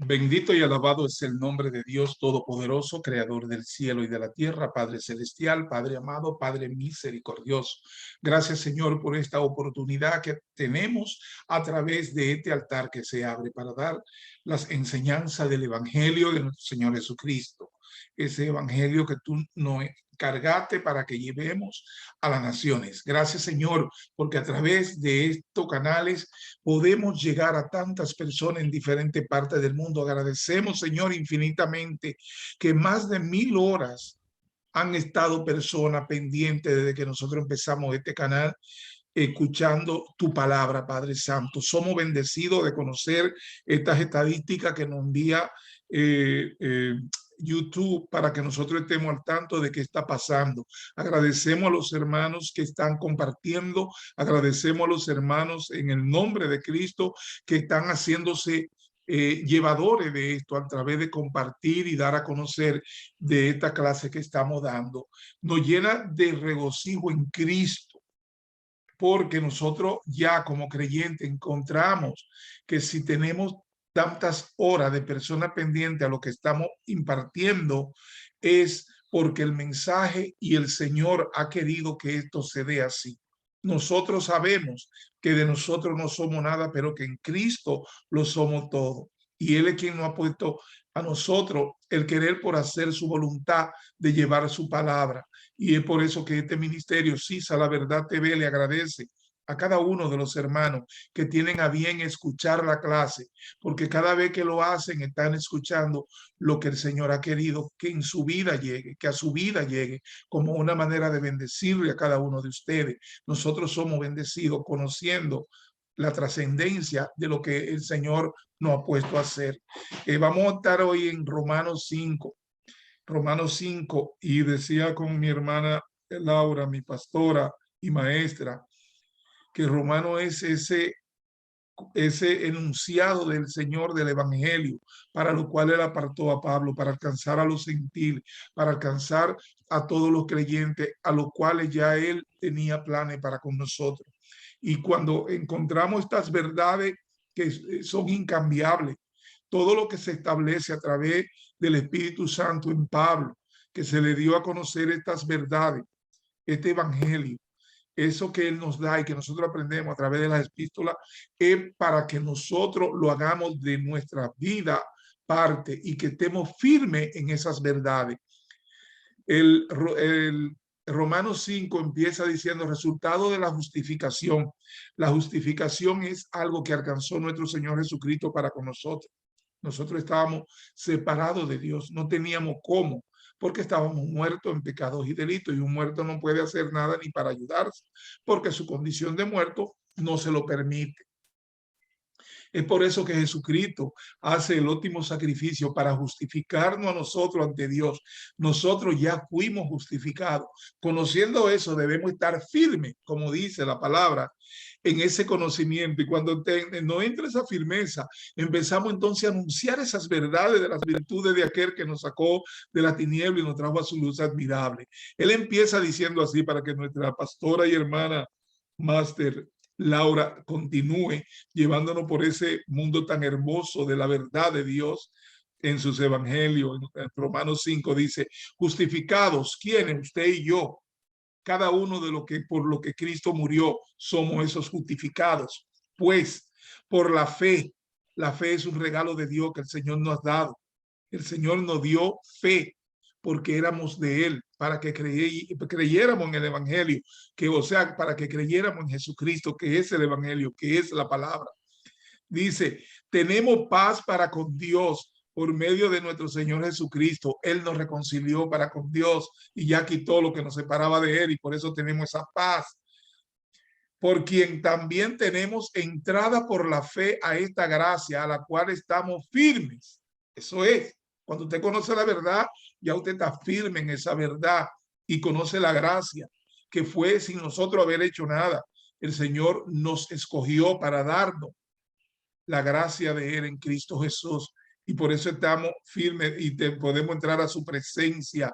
Bendito y alabado es el nombre de Dios Todopoderoso, Creador del cielo y de la tierra, Padre celestial, Padre amado, Padre misericordioso. Gracias, Señor, por esta oportunidad que tenemos a través de este altar que se abre para dar las enseñanzas del Evangelio de nuestro Señor Jesucristo. Ese Evangelio que tú nos cargaste para que llevemos a las naciones. Gracias, Señor, porque a través de estos canales podemos llegar a tantas personas en diferentes partes del mundo. Agradecemos, Señor, infinitamente que más de 1000 horas han estado personas pendientes desde que nosotros empezamos este canal, escuchando tu palabra, Padre Santo. Somos bendecidos de conocer estas estadísticas que nos envía YouTube para que nosotros estemos al tanto de qué está pasando. Agradecemos a los hermanos que están compartiendo, agradecemos a los hermanos en el nombre de Cristo que están haciéndose llevadores de esto a través de compartir y dar a conocer de esta clase que estamos dando. Nos llena de regocijo en Cristo, porque nosotros ya como creyentes encontramos que si tenemos tantas horas de personas pendientes a lo que estamos impartiendo, es porque el mensaje y el Señor ha querido que esto se dé así. Nosotros sabemos que de nosotros no somos nada, pero que en Cristo lo somos todo. Y Él es quien nos ha puesto a nosotros el querer por hacer su voluntad de llevar su palabra. Y es por eso que este ministerio, CISA La Verdad TV, le agradece a cada uno de los hermanos que tienen a bien escuchar la clase, porque cada vez que lo hacen están escuchando lo que el Señor ha querido que en su vida llegue, que a su vida llegue como una manera de bendecirle a cada uno de ustedes. Nosotros somos bendecidos conociendo la trascendencia de lo que el Señor nos ha puesto a hacer. Vamos a estar hoy en Romanos 5. Romanos 5, y decía con mi hermana Laura, mi pastora y maestra, que Romano es ese enunciado del Señor del Evangelio, para lo cual Él apartó a Pablo, para alcanzar a los gentiles, para alcanzar a todos los creyentes, a los cuales ya Él tenía planes para con nosotros. Y cuando encontramos estas verdades que son incambiables, todo lo que se establece a través del Espíritu Santo en Pablo, que se le dio a conocer estas verdades, este evangelio, eso que Él nos da y que nosotros aprendemos a través de las epístolas, es para que nosotros lo hagamos de nuestra vida parte y que estemos firmes en esas verdades. El Romanos 5 empieza diciendo resultado de la justificación. La justificación es algo que alcanzó nuestro Señor Jesucristo para con nosotros. Nosotros estábamos separados de Dios, no teníamos cómo, porque estábamos muertos en pecados y delitos, y un muerto no puede hacer nada ni para ayudarse, porque su condición de muerto no se lo permite. Es por eso que Jesucristo hace el último sacrificio para justificarnos a nosotros ante Dios. Nosotros ya fuimos justificados. Conociendo eso, debemos estar firmes, como dice la palabra, en ese conocimiento. Y cuando no entre esa firmeza, empezamos entonces a anunciar esas verdades de las virtudes de aquel que nos sacó de la tiniebla y nos trajo a su luz admirable. Él empieza diciendo así para que nuestra pastora y hermana máster Laura continúe llevándonos por ese mundo tan hermoso de la verdad de Dios en sus evangelios. En Romanos 5 dice, justificados, ¿quiénes? Usted y yo. Cada uno de lo que por lo que Cristo murió somos esos justificados. Pues por la fe es un regalo de Dios que el Señor nos ha dado. El Señor nos dio fe porque éramos de Él, para que creyéramos en el Evangelio, o sea, para que creyéramos en Jesucristo, que es el Evangelio, que es la palabra. Dice, tenemos paz para con Dios por medio de nuestro Señor Jesucristo. Él nos reconcilió para con Dios y ya quitó lo que nos separaba de Él, y por eso tenemos esa paz. Por quien también tenemos entrada por la fe a esta gracia, a la cual estamos firmes. Eso es, cuando usted conoce la verdad, ya usted está firme en esa verdad y conoce la gracia, que fue sin nosotros haber hecho nada. El Señor nos escogió para darnos la gracia de Él en Cristo Jesús, y por eso estamos firmes y podemos entrar a su presencia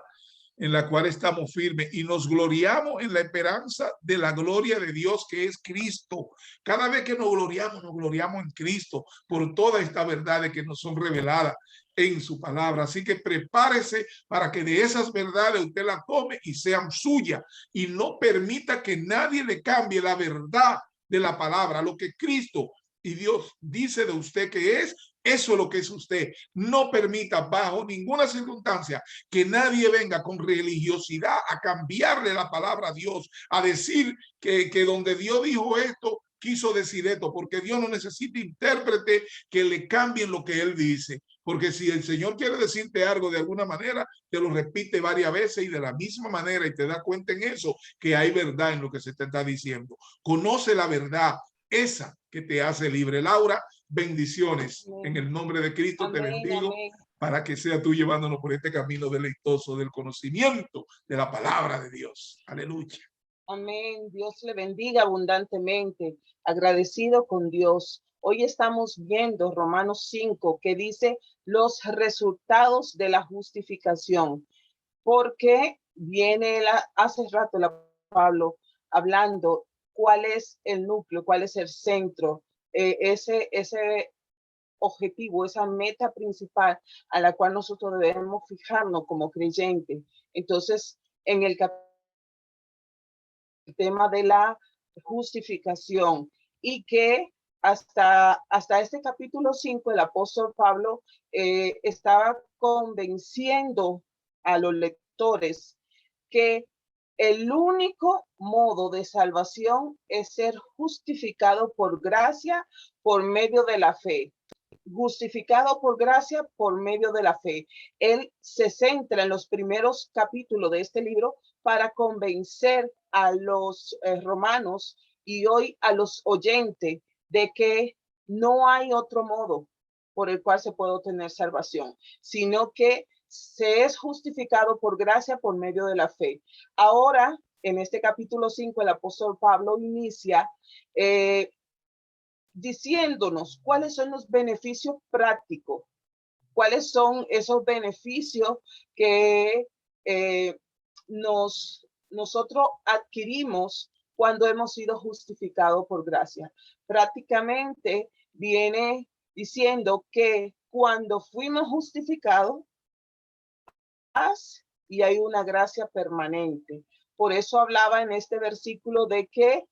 en la cual estamos firmes y nos gloriamos en la esperanza de la gloria de Dios, que es Cristo. Cada vez que nos gloriamos en Cristo por todas estas verdades que nos son reveladas en su palabra. Así que prepárese para que de esas verdades usted las tome y sean suyas, y no permita que nadie le cambie la verdad de la palabra. Lo que Cristo y Dios dice de usted que es, eso es lo que es usted. No permita bajo ninguna circunstancia que nadie venga con religiosidad a cambiarle la palabra a Dios, a decir que donde Dios dijo esto, quiso decir esto, porque Dios no necesita intérprete que le cambien lo que Él dice. Porque si el Señor quiere decirte algo de alguna manera, te lo repite varias veces y de la misma manera, y te das cuenta en eso que hay verdad en lo que se te está diciendo. Conoce la verdad, esa que te hace libre. Laura, bendiciones. Amén. En el nombre de Cristo te bendigo, amén. para que sea tú llevándonos por este camino deleitoso del conocimiento de la palabra de Dios. Aleluya. Amén. Dios le bendiga abundantemente. Agradecido con Dios. Hoy estamos viendo Romanos 5, que dice los resultados de la justificación. Porque viene hace rato Pablo hablando cuál es el núcleo, cuál es el centro, ese objetivo, esa meta principal a la cual nosotros debemos fijarnos como creyentes. Entonces, en el tema de la justificación, y que hasta este capítulo 5 el apóstol Pablo estaba convenciendo a los lectores que el único modo de salvación es ser justificado por gracia por medio de la fe. Justificado por gracia por medio de la fe. Él se centra en los primeros capítulos de este libro para convencer a los romanos y hoy a los oyentes de que no hay otro modo por el cual se puede obtener salvación, sino que se es justificado por gracia por medio de la fe. Ahora, en este capítulo 5, el apóstol Pablo inicia diciéndonos cuáles son los beneficios prácticos, cuáles son esos beneficios que nosotros adquirimos cuando hemos sido justificados por gracia. Prácticamente viene diciendo que cuando fuimos justificados, y hay una gracia permanente. Por eso hablaba en este versículo de que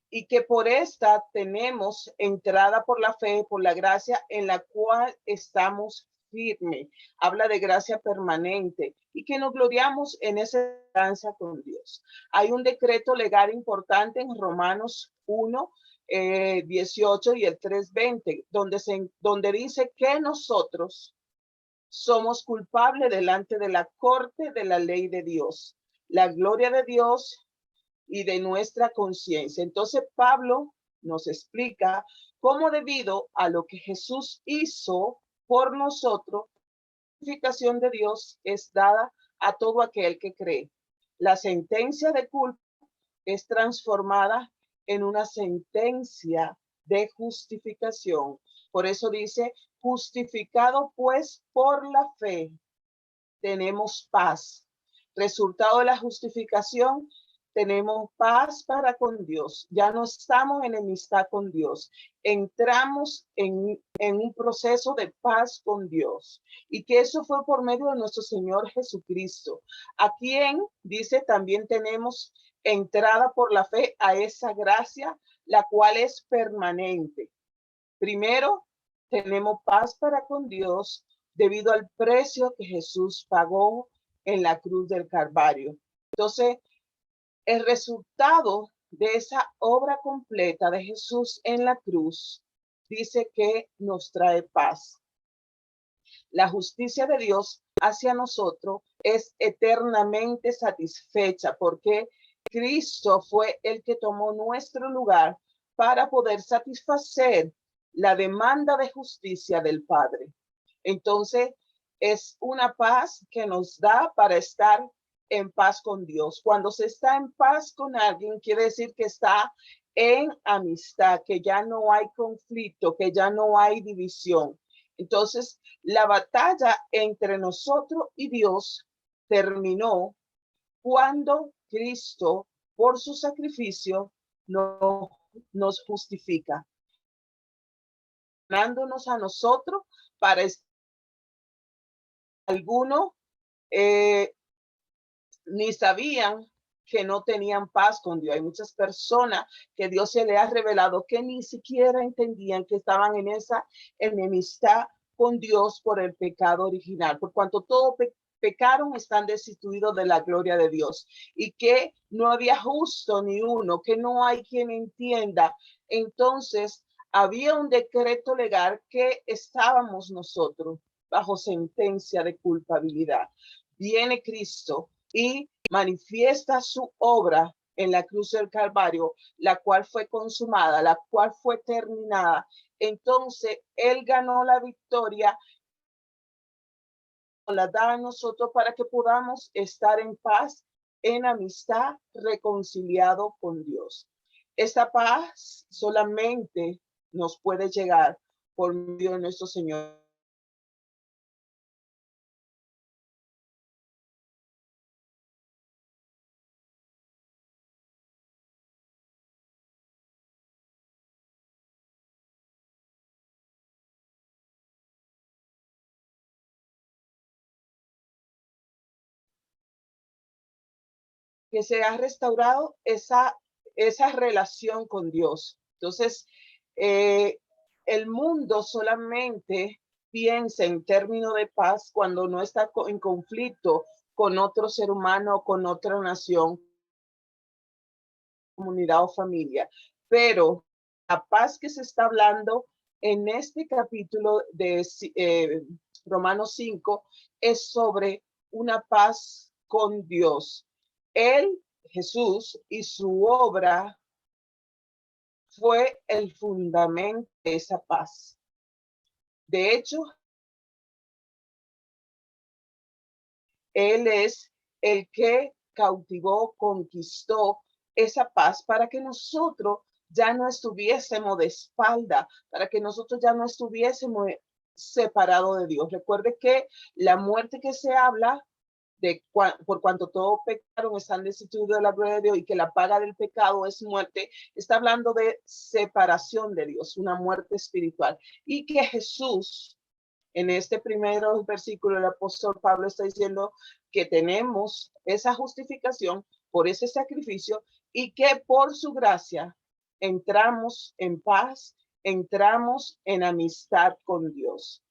y que por esta tenemos entrada por la fe, por la gracia en la cual estamos firmes. Habla de gracia permanente y que nos gloriamos en esa esperanza con Dios. Hay un decreto legal importante en Romanos 1, 18 y el 3:20, donde dice que nosotros somos culpables delante de la corte de la ley de Dios. La gloria de Dios y de nuestra conciencia. Entonces Pablo nos explica cómo debido a lo que Jesús hizo por nosotros, la justificación de Dios es dada a todo aquel que cree. La sentencia de culpa es transformada en una sentencia de justificación. Por eso dice, justificado pues por la fe, tenemos paz. Resultado de la justificación, tenemos paz para con Dios. Ya no estamos en enemistad con Dios. Entramos en un proceso de paz con Dios. Y que eso fue por medio de nuestro Señor Jesucristo, a quien, dice, también tenemos entrada por la fe a esa gracia, la cual es permanente. Primero, tenemos paz para con Dios debido al precio que Jesús pagó en la cruz del Calvario. Entonces, el resultado de esa obra completa de Jesús en la cruz dice que nos trae paz. La justicia de Dios hacia nosotros es eternamente satisfecha porque Cristo fue el que tomó nuestro lugar para poder satisfacer la demanda de justicia del Padre. Entonces, es una paz que nos da para estar en paz con Dios. Cuando se está en paz con alguien, quiere decir que está en amistad, que ya no hay conflicto, que ya no hay división. Entonces, la batalla entre nosotros y Dios terminó cuando Cristo, por su sacrificio, nos justifica, dándonos a nosotros para algunos ni sabían que no tenían paz con Dios. Hay muchas personas que Dios se le ha revelado que ni siquiera entendían que estaban en esa enemistad con Dios por el pecado original, por cuanto todo pecaron, están destituidos de la gloria de Dios, y que no había justo ni uno, que no hay quien entienda. Entonces había un decreto legal que estábamos nosotros bajo sentencia de culpabilidad. Viene Cristo y manifiesta su obra en la cruz del Calvario, la cual fue consumada, la cual fue terminada. Entonces Él ganó la victoria, la da a nosotros para que podamos estar en paz, en amistad, reconciliado con Dios. Esta paz solamente nos puede llegar por medio de nuestro Señor. Que se ha restaurado esa relación con Dios. Entonces, el mundo solamente piensa en términos de paz cuando no está en conflicto con otro ser humano, con otra nación, comunidad o familia. Pero la paz que se está hablando en este capítulo de Romanos 5 es sobre una paz con Dios. Él, Jesús, y su obra fue el fundamento de esa paz. De hecho, Él es el que cautivó, conquistó esa paz para que nosotros ya no estuviésemos de espalda, para que nosotros ya no estuviésemos separados de Dios. Recuerde que la muerte que se habla por cuanto todos pecaron, están destituidos de la gloria de Dios, y que la paga del pecado es muerte, está hablando de separación de Dios, una muerte espiritual. Y que Jesús, en este primer versículo, el apóstol Pablo está diciendo que tenemos esa justificación por ese sacrificio, y que por su gracia entramos en paz, entramos en amistad con Dios.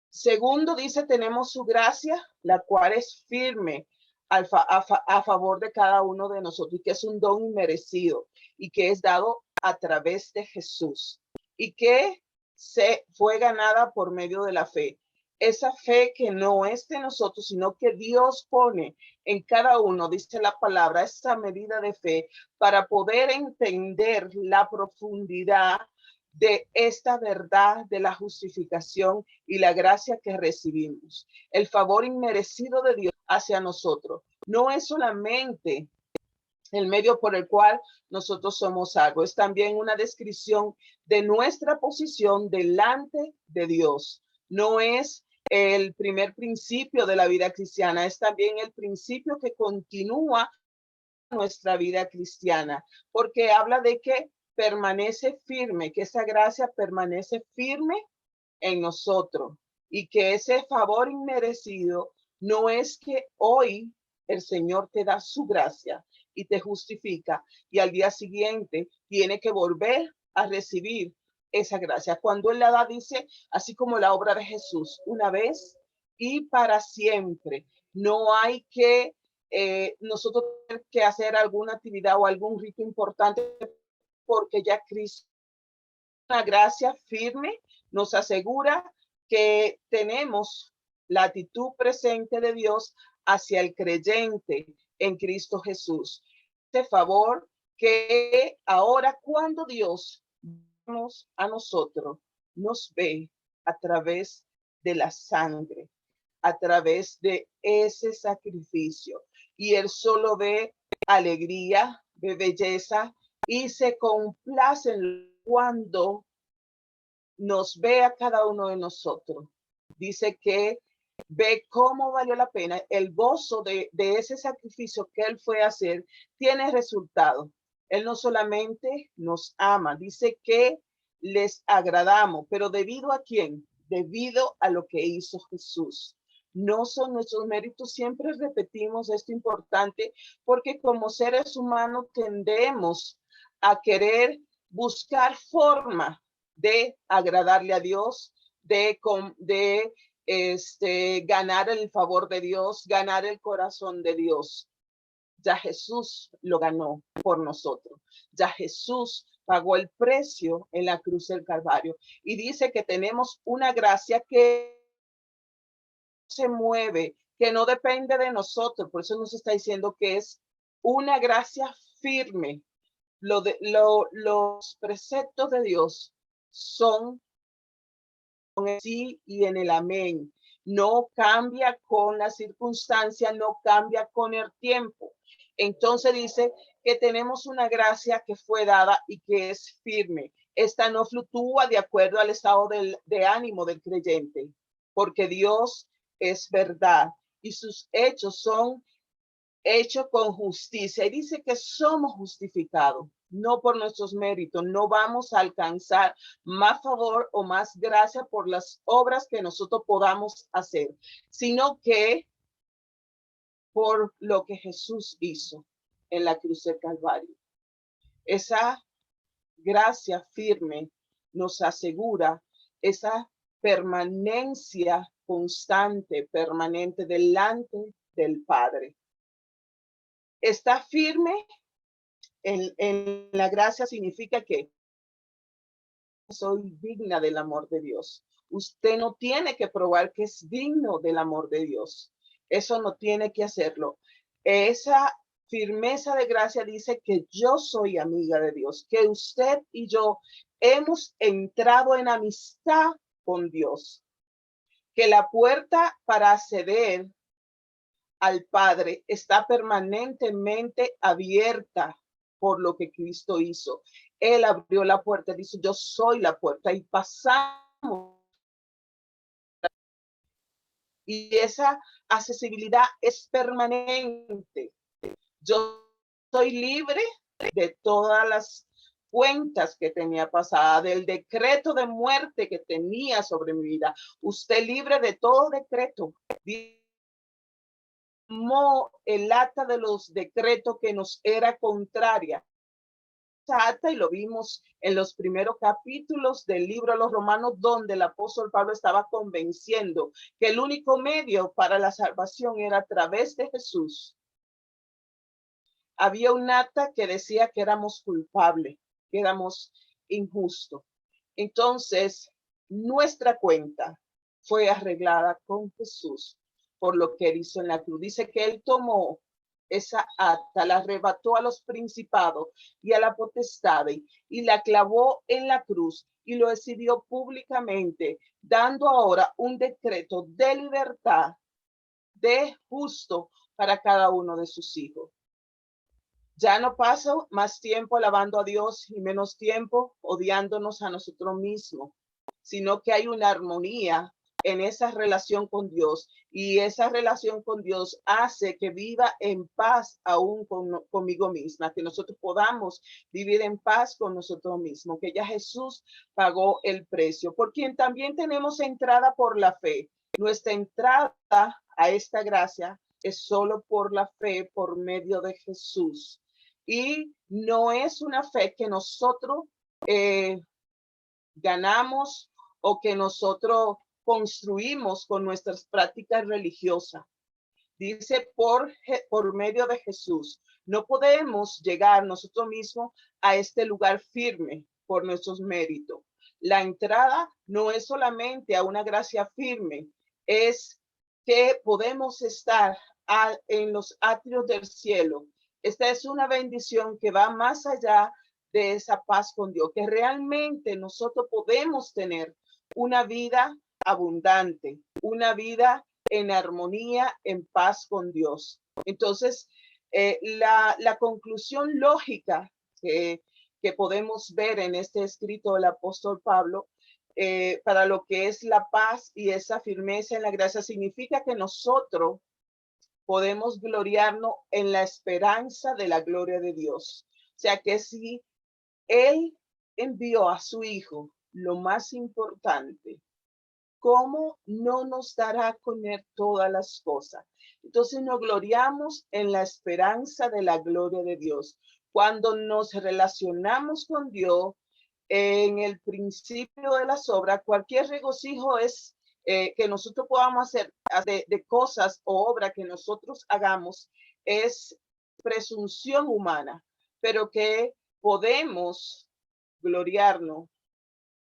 Segundo, dice, tenemos su gracia, la cual es firme a favor de cada uno de nosotros, y que es un don inmerecido, y que es dado a través de Jesús, y que se fue ganada por medio de la fe. Esa fe que no es de nosotros, sino que Dios pone en cada uno, dice la palabra, esa medida de fe para poder entender la profundidad de esta verdad de la justificación y la gracia que recibimos. El favor inmerecido de Dios hacia nosotros no es solamente el medio por el cual nosotros somos algo, es también una descripción de nuestra posición delante de Dios. No es el primer principio de la vida cristiana, es también el principio que continúa nuestra vida cristiana, porque habla de que permanece firme, que esa gracia permanece firme en nosotros, y que ese favor inmerecido no es que hoy el Señor te da su gracia y te justifica, y al día siguiente tiene que volver a recibir esa gracia. Cuando Él la da, dice, así como la obra de Jesús, una vez y para siempre. No hay que nosotros tener que hacer alguna actividad o algún rito importante, porque ya Cristo, una gracia firme, nos asegura que tenemos la actitud presente de Dios hacia el creyente en Cristo Jesús. Este favor que ahora, cuando Dios a nosotros, nos ve a través de la sangre, a través de ese sacrificio, y Él solo ve alegría, ve belleza, y se complace cuando nos ve a cada uno de nosotros. Dice que ve cómo valió la pena, el gozo de ese sacrificio que él fue a hacer, tiene resultado. Él no solamente nos ama, dice que les agradamos, pero ¿debido a quién? Debido a lo que hizo Jesús. No son nuestros méritos, siempre repetimos esto importante, porque como seres humanos tendemos a querer buscar forma de agradarle a Dios, de ganar el favor de Dios, ganar el corazón de Dios. Ya Jesús lo ganó por nosotros. Ya Jesús pagó el precio en la cruz del Calvario. Y dice que tenemos una gracia que se mueve, que no depende de nosotros. Por eso nos está diciendo que es una gracia firme. Los preceptos de Dios son en el sí y en el amén. No cambia con la circunstancia, no cambia con el tiempo. Entonces dice que tenemos una gracia que fue dada y que es firme. Esta no fluctúa de acuerdo al estado de ánimo del creyente, porque Dios es verdad y sus hechos son hechos con justicia. Y dice que somos justificados, no por nuestros méritos, no vamos a alcanzar más favor o más gracia por las obras que nosotros podamos hacer, sino que por lo que Jesús hizo en la cruz del Calvario. Esa gracia firme nos asegura esa permanencia constante, permanente delante del Padre. Está firme en la gracia significa que soy digna del amor de Dios. Usted no tiene que probar que es digno del amor de Dios. Eso no tiene que hacerlo. Esa firmeza de gracia dice que yo soy amiga de Dios, que usted y yo hemos entrado en amistad con Dios, que la puerta para acceder al Padre está permanentemente abierta por lo que Cristo hizo. Él abrió la puerta, dice, yo soy la puerta y pasamos. Y esa accesibilidad es permanente. Yo soy libre de todas las cuentas que tenía pasada, del decreto de muerte que tenía sobre mi vida. Usted libre de todo decreto. El acta de los decretos que nos era contraria. Y lo vimos en los primeros capítulos del libro de los Romanos, donde el apóstol Pablo estaba convenciendo que el único medio para la salvación era a través de Jesús. Había un acta que decía que éramos culpables, que éramos injustos. Entonces, nuestra cuenta fue arreglada con Jesús por lo que él hizo en la cruz. Dice que él tomó esa acta, la arrebató a los principados y a la potestad y la clavó en la cruz y lo exhibió públicamente, dando ahora un decreto de libertad, de justo para cada uno de sus hijos. Ya no paso más tiempo alabando a Dios y menos tiempo odiándonos a nosotros mismos, sino que hay una armonía en esa relación con Dios, y esa relación con Dios hace que viva en paz aún conmigo misma, que nosotros podamos vivir en paz con nosotros mismos, que ya Jesús pagó el precio, por quien también tenemos entrada por la fe. Nuestra entrada a esta gracia es solo por la fe, por medio de Jesús. Y no es una fe que nosotros ganamos o que nosotros construimos con nuestras prácticas religiosas. Dice por medio de Jesús. No podemos llegar nosotros mismos a este lugar firme por nuestros méritos. La entrada no es solamente a una gracia firme, es que podemos estar en los atrios del cielo. Esta es una bendición que va más allá de esa paz con Dios, que realmente nosotros podemos tener una vida abundante, una vida en armonía, en paz con Dios. Entonces, la conclusión lógica que podemos ver en este escrito del apóstol Pablo para lo que es la paz y esa firmeza en la gracia, significa que nosotros podemos gloriarnos en la esperanza de la gloria de Dios. O sea que si Él envió a su Hijo, lo más importante, ¿cómo no nos dará con Él todas las cosas? Entonces nos gloriamos en la esperanza de la gloria de Dios. Cuando nos relacionamos con Dios, en el principio de las obras, cualquier regocijo es que nosotros podamos hacer de cosas o obras que nosotros hagamos, es presunción humana, pero que podemos gloriarnos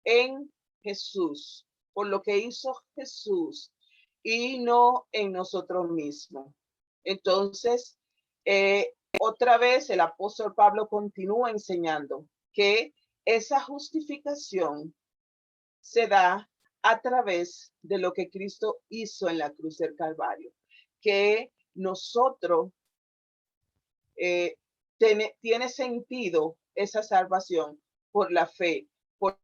en Jesús, por lo que hizo Jesús y no en nosotros mismos. Entonces, otra vez el apóstol Pablo continúa enseñando que esa justificación se da a través de lo que Cristo hizo en la cruz del Calvario, que nosotros tiene sentido esa salvación por la fe, por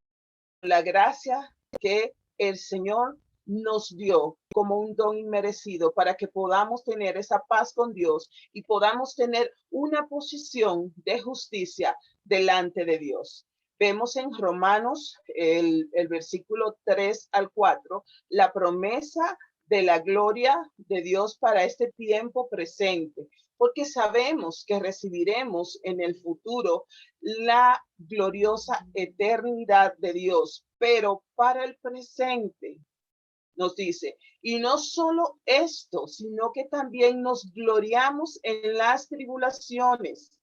la gracia que el Señor nos dio como un don inmerecido para que podamos tener esa paz con Dios y podamos tener una posición de justicia delante de Dios. Vemos en Romanos el versículo 3 al 4, la promesa de la gloria de Dios para este tiempo presente, porque sabemos que recibiremos en el futuro la gloriosa eternidad de Dios, pero para el presente nos dice, y no solo esto, sino que también nos gloriamos en las tribulaciones,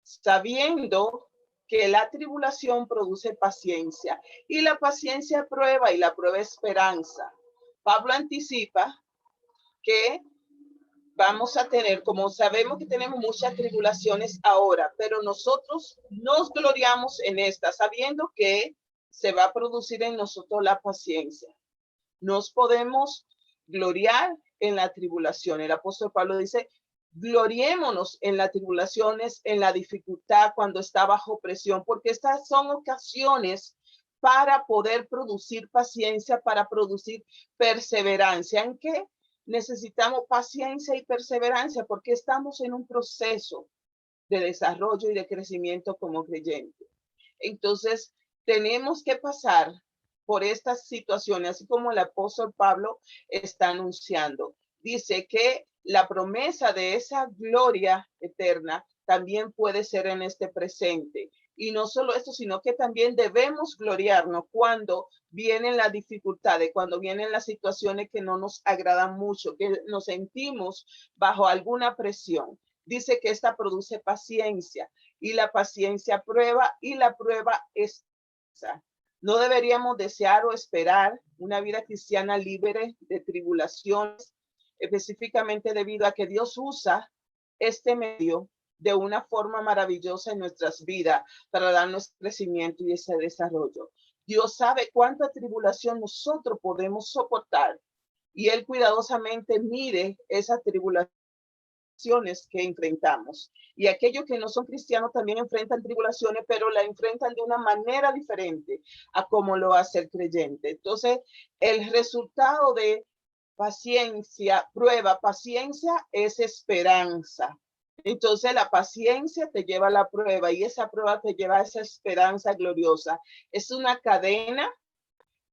sabiendo que la tribulación produce paciencia, y la paciencia prueba, y la prueba esperanza. Pablo anticipa que vamos a tener, como sabemos que tenemos muchas tribulaciones ahora, pero nosotros nos gloriamos en esta, sabiendo que se va a producir en nosotros la paciencia. Nos podemos gloriar en la tribulación. El apóstol Pablo dice, gloriémonos en las tribulaciones, en la dificultad, cuando está bajo presión, porque estas son ocasiones para poder producir paciencia, para producir perseverancia. ¿En qué? Necesitamos paciencia y perseverancia porque estamos en un proceso de desarrollo y de crecimiento como creyentes. Entonces, tenemos que pasar por estas situaciones, así como el apóstol Pablo está anunciando. Dice que la promesa de esa gloria eterna también puede ser en este presente. Y no solo esto, sino que también debemos gloriarnos cuando vienen las dificultades, cuando vienen las situaciones que no nos agradan mucho, que nos sentimos bajo alguna presión. Dice que esta produce paciencia y la paciencia prueba y la prueba es. No deberíamos desear o esperar una vida cristiana libre de tribulaciones, específicamente debido a que Dios usa este medio de una forma maravillosa en nuestras vidas para darnos crecimiento y ese desarrollo. Dios sabe cuánta tribulación nosotros podemos soportar y Él cuidadosamente mide esa tribulación que enfrentamos. Y aquellos que no son cristianos también enfrentan tribulaciones, pero la enfrentan de una manera diferente a como lo hace el creyente. Entonces, el resultado de paciencia, prueba, paciencia es esperanza. Entonces la paciencia te lleva a la prueba y esa prueba te lleva a esa esperanza gloriosa. Es una cadena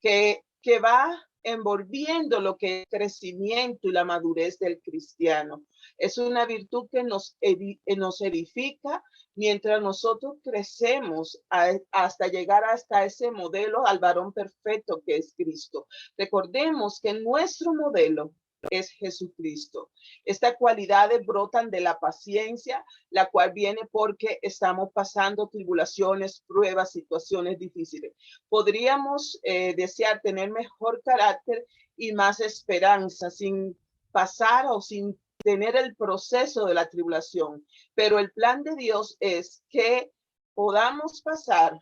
que va envolviendo lo que es el crecimiento y la madurez del cristiano. Es una virtud que nos edifica mientras nosotros crecemos hasta llegar hasta ese modelo al varón perfecto que es Cristo. Recordemos que nuestro modelo es Jesucristo. Estas cualidades brotan de la paciencia, la cual viene porque estamos pasando tribulaciones, pruebas, situaciones difíciles. Podríamos desear tener mejor carácter y más esperanza sin pasar o sin tener el proceso de la tribulación. Pero el plan de Dios es que podamos pasar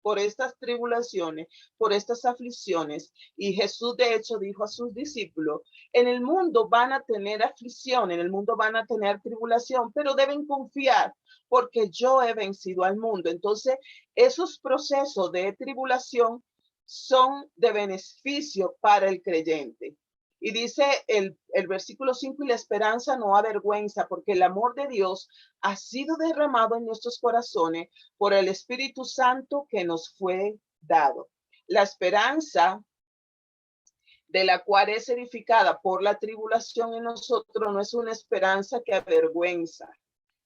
por estas tribulaciones, por estas aflicciones. Y Jesús de hecho dijo a sus discípulos, en el mundo van a tener aflicción, en el mundo van a tener tribulación, pero deben confiar porque yo he vencido al mundo. Entonces, esos procesos de tribulación son de beneficio para el creyente. Y dice el versículo 5, y la esperanza no avergüenza, porque el amor de Dios ha sido derramado en nuestros corazones por el Espíritu Santo que nos fue dado. La esperanza de la cual es edificada por la tribulación en nosotros no es una esperanza que avergüenza,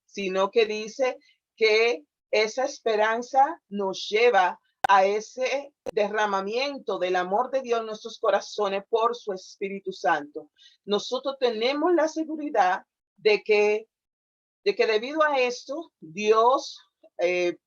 sino que dice que esa esperanza nos lleva a ese derramamiento del amor de Dios en nuestros corazones por su Espíritu Santo. Nosotros tenemos la seguridad de que debido a esto, Dios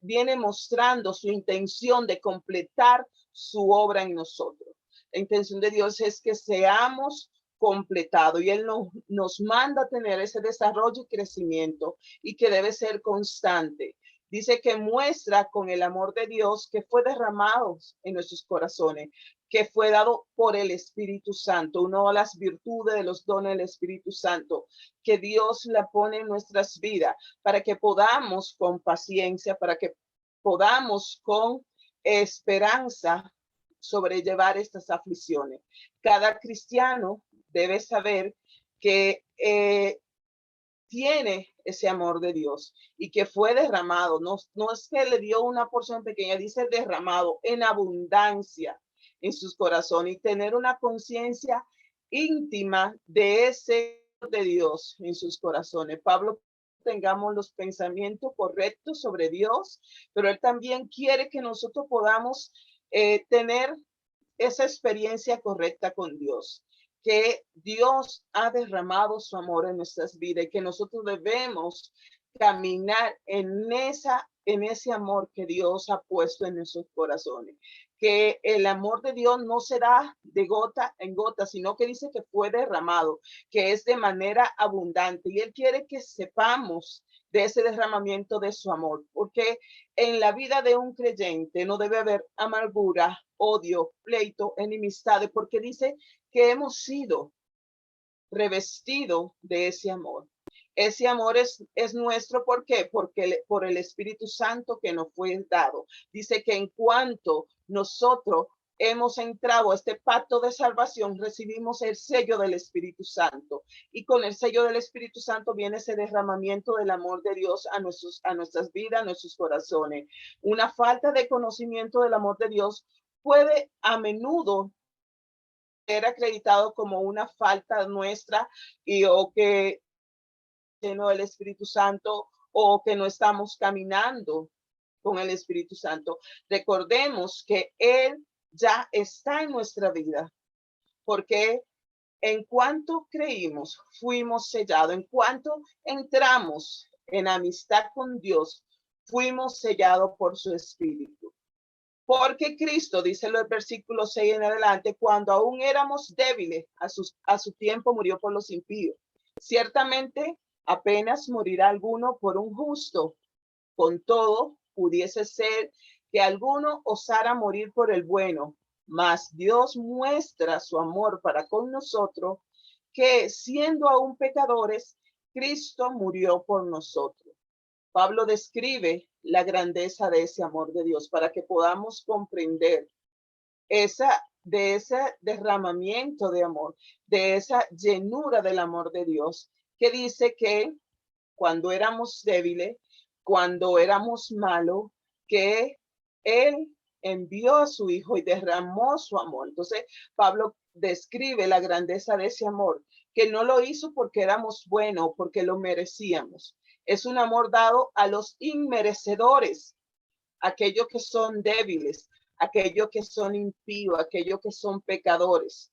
viene mostrando su intención de completar su obra en nosotros. La intención de Dios es que seamos completados y Él nos manda a tener ese desarrollo y crecimiento y que debe ser constante. Dice que muestra con el amor de Dios que fue derramado en nuestros corazones, que fue dado por el Espíritu Santo, una de las virtudes de los dones del Espíritu Santo, que Dios la pone en nuestras vidas para que podamos con paciencia, para que podamos con esperanza sobrellevar estas aflicciones. Cada cristiano debe saber que tiene ese amor de Dios y que fue derramado. No es que le dio una porción pequeña, dice derramado en abundancia en sus corazones, y tener una conciencia íntima de ese de Dios en sus corazones. Pablo, tengamos los pensamientos correctos sobre Dios, pero él también quiere que nosotros podamos tener esa experiencia correcta con Dios, que Dios ha derramado su amor en nuestras vidas y que nosotros debemos caminar en ese amor que Dios ha puesto en nuestros corazones. Que el amor de Dios no será de gota en gota, sino que dice que fue derramado, que es de manera abundante. Y Él quiere que sepamos de ese derramamiento de su amor, porque en la vida de un creyente no debe haber amargura, odio, pleito, enemistades, porque dice que hemos sido revestidos de ese amor. Ese amor es nuestro, ¿por qué? Porque por el Espíritu Santo que nos fue dado. Dice que en cuanto nosotros hemos entrado a este pacto de salvación, recibimos el sello del Espíritu Santo. Y con el sello del Espíritu Santo viene ese derramamiento del amor de Dios a nuestras vidas, a nuestros corazones. Una falta de conocimiento del amor de Dios puede a menudo ser acreditado como una falta nuestra o que lleno del Espíritu Santo o que no estamos caminando con el Espíritu Santo. Recordemos que Él ya está en nuestra vida, porque en cuanto creímos, fuimos sellados. En cuanto entramos en amistad con Dios, fuimos sellados por su Espíritu. Porque Cristo, dice el versículo 6 en adelante, cuando aún éramos débiles, a su tiempo murió por los impíos. Ciertamente, apenas morirá alguno por un justo. Con todo, pudiese ser que alguno osara morir por el bueno, mas Dios muestra su amor para con nosotros, que siendo aún pecadores, Cristo murió por nosotros. Pablo describe la grandeza de ese amor de Dios para que podamos comprender de ese derramamiento de amor, de esa llenura del amor de Dios, que dice que cuando éramos débiles, cuando éramos malos, que Él envió a su Hijo y derramó su amor. Entonces, Pablo describe la grandeza de ese amor, que no lo hizo porque éramos buenos, porque lo merecíamos. Es un amor dado a los inmerecedores, aquellos que son débiles, aquellos que son impíos, aquellos que son pecadores.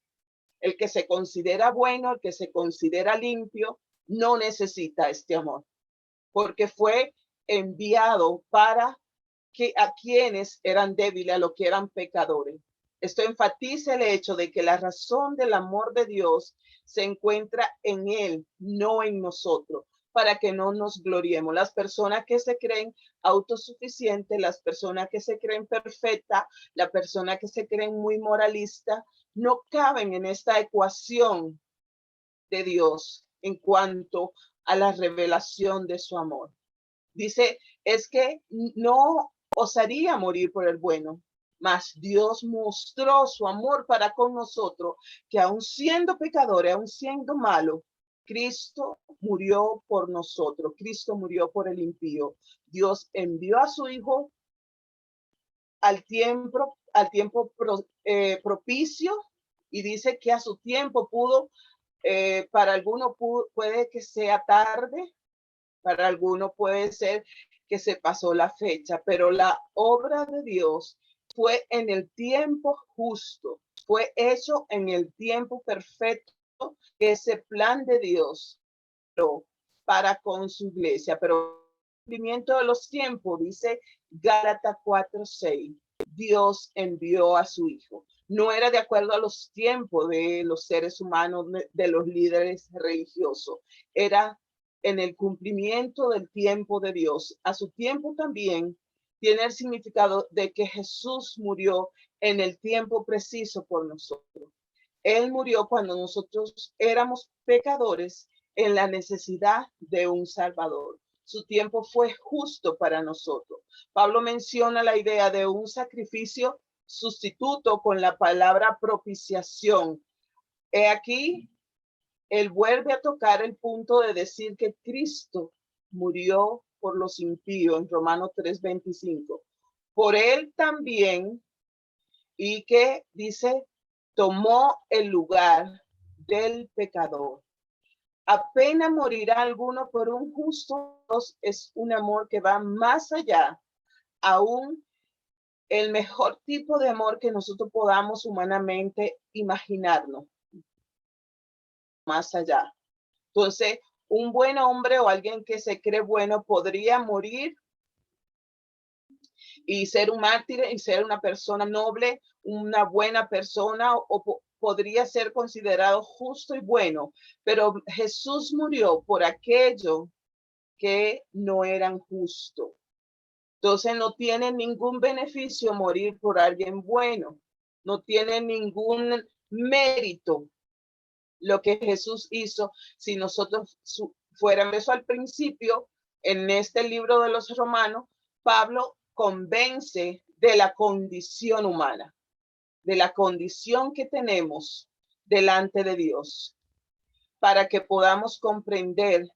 El que se considera bueno, el que se considera limpio, no necesita este amor, porque fue enviado para que a quienes eran débiles, a los que eran pecadores. Esto enfatiza el hecho de que la razón del amor de Dios se encuentra en Él, no en nosotros, para que no nos gloriemos. Las personas que se creen autosuficientes, las personas que se creen perfectas, las personas que se creen muy moralistas, no caben en esta ecuación de Dios en cuanto a la revelación de su amor. Dice, es que no osaría morir por el bueno, Mas Dios mostró su amor para con nosotros, que aun siendo pecadores, aun siendo malos, Cristo murió por nosotros. Cristo murió por el impío. Dios envió a su Hijo al tiempo propicio, y dice que a su tiempo pudo, para algunos puede que sea tarde, para algunos puede ser que se pasó la fecha, pero la obra de Dios fue en el tiempo justo, fue hecho en el tiempo perfecto, que ese plan de Dios para con su iglesia. Pero el cumplimiento de los tiempos, dice Gálatas 4:6, Dios envió a su Hijo. No era de acuerdo a los tiempos de los seres humanos, de los líderes religiosos. Era en el cumplimiento del tiempo de Dios. A su tiempo también tiene el significado de que Jesús murió en el tiempo preciso por nosotros. Él murió cuando nosotros éramos pecadores, en la necesidad de un Salvador. Su tiempo fue justo para nosotros. Pablo menciona la idea de un sacrificio sustituto con la palabra propiciación. He aquí, él vuelve a tocar el punto de decir que Cristo murió por los impíos en Romanos 3:25. Por él también, y que dice, tomó el lugar del pecador. Apenas morirá alguno por un justo. Es un amor que va más allá, aún el mejor tipo de amor que nosotros podamos humanamente imaginarnos, más allá. Entonces, un buen hombre o alguien que se cree bueno podría morir y ser un mártir y ser una persona noble, una buena persona, o podría ser considerado justo y bueno, pero Jesús murió por aquello que no eran justos. Entonces no tiene ningún beneficio morir por alguien bueno, no tiene ningún mérito lo que Jesús hizo si nosotros fuéramos. Eso al principio, en este libro de los Romanos, Pablo convence de la condición humana, de la condición que tenemos delante de Dios, para que podamos comprender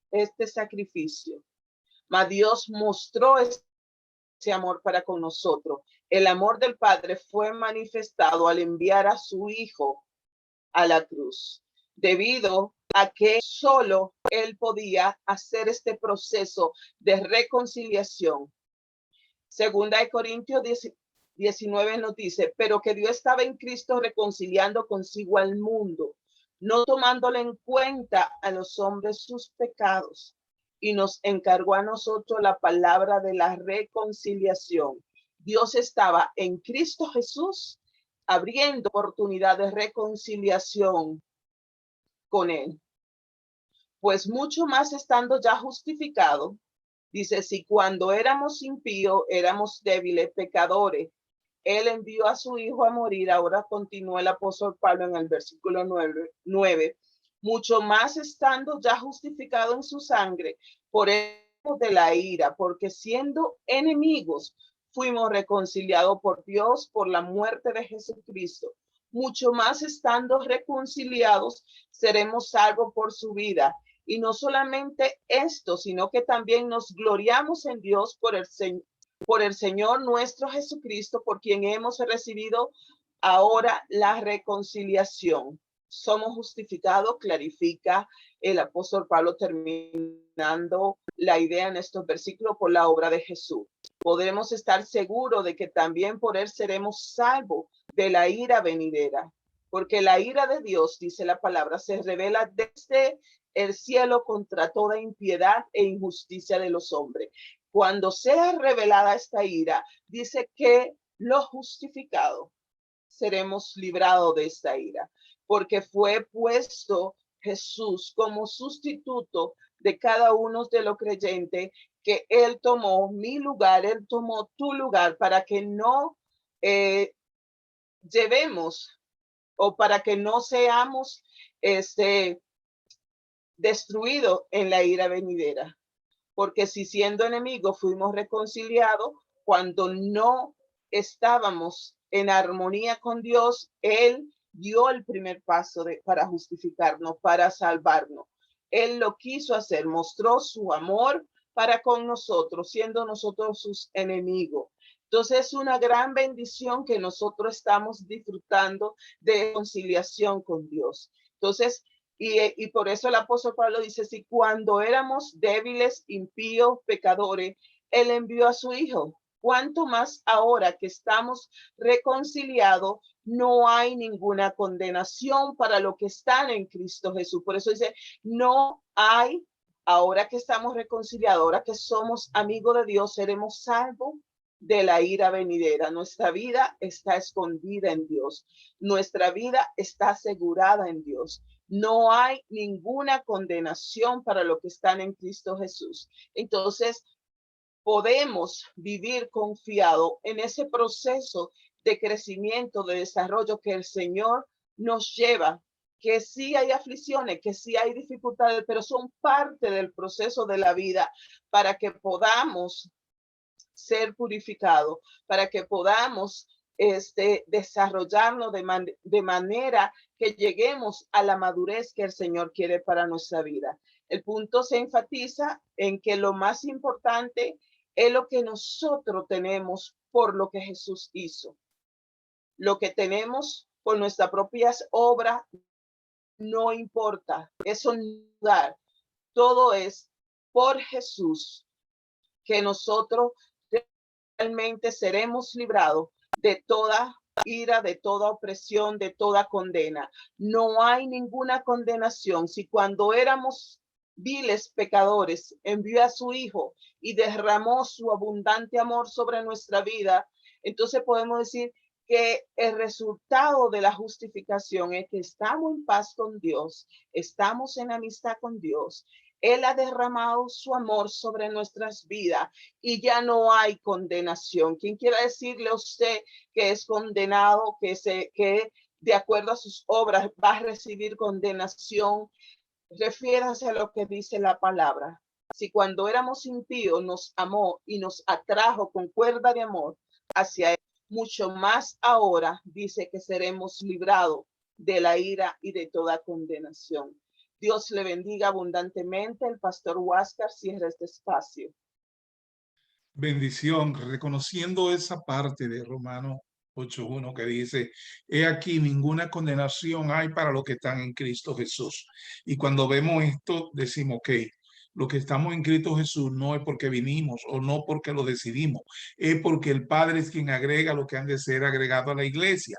este sacrificio. Mas Dios mostró ese amor para con nosotros. El amor del Padre fue manifestado al enviar a su Hijo a la cruz, debido a que solo Él podía hacer este proceso de reconciliación. Segunda de Corintios 19 nos dice, pero que Dios estaba en Cristo reconciliando consigo al mundo, no tomándole en cuenta a los hombres sus pecados, y nos encargó a nosotros la palabra de la reconciliación. Dios estaba en Cristo Jesús abriendo oportunidad de reconciliación con Él. Pues mucho más estando ya justificado, dice, si cuando éramos impíos, éramos débiles, pecadores, Él envió a su Hijo a morir. Ahora continúa el apóstol Pablo en el versículo 9, mucho más estando ya justificado en su sangre, por eso de la ira, porque siendo enemigos, fuimos reconciliados por Dios por la muerte de Jesucristo. Mucho más estando reconciliados, seremos salvos por su vida. Y no solamente esto, sino que también nos gloriamos en Dios por el Señor nuestro Jesucristo, por quien hemos recibido ahora la reconciliación. Somos justificados, clarifica el apóstol Pablo, terminando la idea en estos versículos, por la obra de Jesús. Podemos estar seguros de que también por él seremos salvos de la ira venidera, porque la ira de Dios, dice la palabra, se revela desde el cielo contra toda impiedad e injusticia de los hombres. Cuando sea revelada esta ira, dice que los justificados seremos librados de esta ira, porque fue puesto Jesús como sustituto de cada uno de los creyentes, que Él tomó mi lugar, Él tomó tu lugar, para que no llevemos, o para que no seamos destruidos en la ira venidera. Porque si siendo enemigos fuimos reconciliados, cuando no estábamos en armonía con Dios, Él dio el primer paso para justificarnos, para salvarnos. Él lo quiso hacer, mostró su amor para con nosotros, siendo nosotros sus enemigos. Entonces es una gran bendición que nosotros estamos disfrutando de conciliación con Dios. Entonces, y por eso el apóstol Pablo dice, si cuando éramos débiles, impíos, pecadores, Él envió a su Hijo. ¿Cuánto más ahora que estamos reconciliados, no hay ninguna condenación para los que están en Cristo Jesús? Por eso dice, no hay, ahora que estamos reconciliados, ahora que somos amigos de Dios, seremos salvos de la ira venidera. Nuestra vida está escondida en Dios. Nuestra vida está asegurada en Dios. No hay ninguna condenación para los que están en Cristo Jesús. Entonces, podemos vivir confiado en ese proceso de crecimiento, de desarrollo que el Señor nos lleva, que sí hay aflicciones, que sí hay dificultades, pero son parte del proceso de la vida para que podamos ser purificados, para que podamos desarrollarnos de manera que lleguemos a la madurez que el Señor quiere para nuestra vida. El punto se enfatiza en que lo más importante es lo que nosotros tenemos por lo que Jesús hizo. Lo que tenemos por nuestras propias obras no importa, eso no da. Todo es por Jesús que nosotros realmente seremos librados de toda ira, de toda opresión, de toda condena. No hay ninguna condenación. Si cuando éramos viles pecadores envió a su Hijo y derramó su abundante amor sobre nuestra vida, entonces podemos decir que el resultado de la justificación es que estamos en paz con Dios, estamos en amistad con Dios. Él ha derramado su amor sobre nuestras vidas y ya no hay condenación. ¿Quién quiera decirle a usted que es condenado, que de acuerdo a sus obras va a recibir condenación? Refiérase a lo que dice la palabra. Si cuando éramos impíos nos amó y nos atrajo con cuerda de amor hacia Él, mucho más ahora dice que seremos librados de la ira y de toda condenación. Dios le bendiga abundantemente. El pastor Huáscar cierra este espacio. Bendición, reconociendo esa parte de Romanos 8:1 que dice, he aquí ninguna condenación hay para los que están en Cristo Jesús. Y cuando vemos esto, decimos, ok, lo que estamos en Cristo Jesús no es porque vinimos o no porque lo decidimos, es porque el Padre es quien agrega lo que han de ser agregado a la iglesia.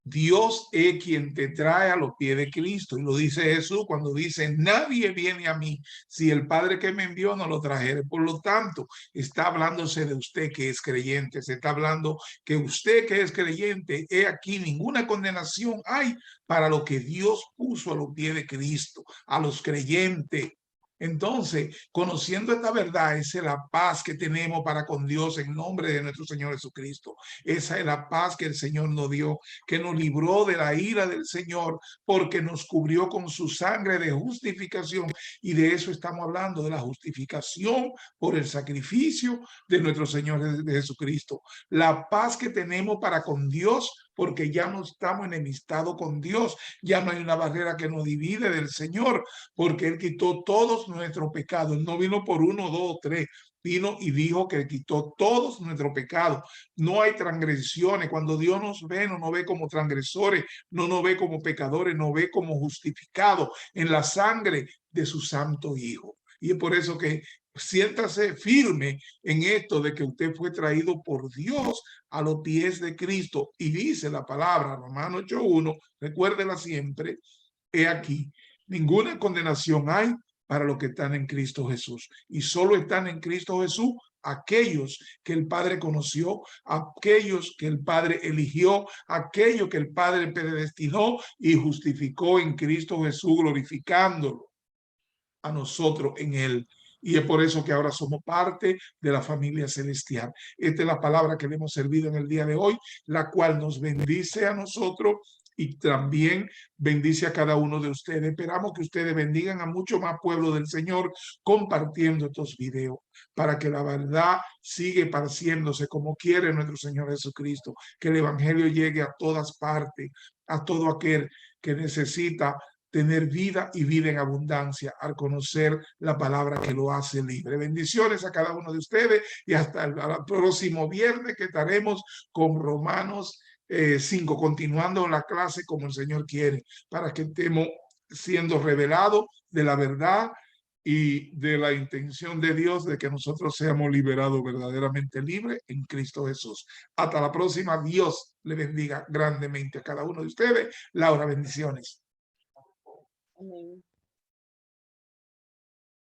Dios es quien te trae a los pies de Cristo. Y lo dice Jesús cuando dice, nadie viene a mí si el Padre que me envió no lo trajere. Por lo tanto, está hablándose de usted que es creyente. Se está hablando que usted que es creyente, he aquí ninguna condenación hay para lo que Dios puso a los pies de Cristo, a los creyentes. Entonces, conociendo esta verdad, esa es la paz que tenemos para con Dios en nombre de nuestro Señor Jesucristo. Esa es la paz que el Señor nos dio, que nos libró de la ira del Señor, porque nos cubrió con su sangre de justificación. Y de eso estamos hablando, de la justificación por el sacrificio de nuestro Señor de Jesucristo. La paz que tenemos para con Dios, porque ya no estamos enemistados con Dios, ya no hay una barrera que nos divide del Señor, porque Él quitó todos nuestros pecados. No vino por 1, 2, 3, vino y dijo que quitó todos nuestros pecados. No hay transgresiones. Cuando Dios nos ve, no nos ve como transgresores, no nos ve como pecadores, nos ve como justificados en la sangre de su santo Hijo. Y es por eso que siéntase firme en esto de que usted fue traído por Dios a los pies de Cristo. Y dice la palabra, Romanos 8:1, recuérdela siempre, he aquí, ninguna condenación hay para los que están en Cristo Jesús. Y solo están en Cristo Jesús aquellos que el Padre conoció, aquellos que el Padre eligió, aquellos que el Padre predestinó y justificó en Cristo Jesús, glorificándolo a nosotros en Él. Y es por eso que ahora somos parte de la familia celestial. Esta es la palabra que le hemos servido en el día de hoy, la cual nos bendice a nosotros y también bendice a cada uno de ustedes. Esperamos que ustedes bendigan a mucho más pueblo del Señor compartiendo estos videos para que la verdad siga esparciéndose como quiere nuestro Señor Jesucristo, que el evangelio llegue a todas partes, a todo aquel que necesita tener vida y vida en abundancia al conocer la palabra que lo hace libre. Bendiciones a cada uno de ustedes y hasta el próximo viernes que estaremos con Romanos 5, continuando la clase como el Señor quiere, para que estemos siendo revelados de la verdad y de la intención de Dios de que nosotros seamos liberados verdaderamente libres en Cristo Jesús. Hasta la próxima. Dios le bendiga grandemente a cada uno de ustedes. Laura, bendiciones. Amén.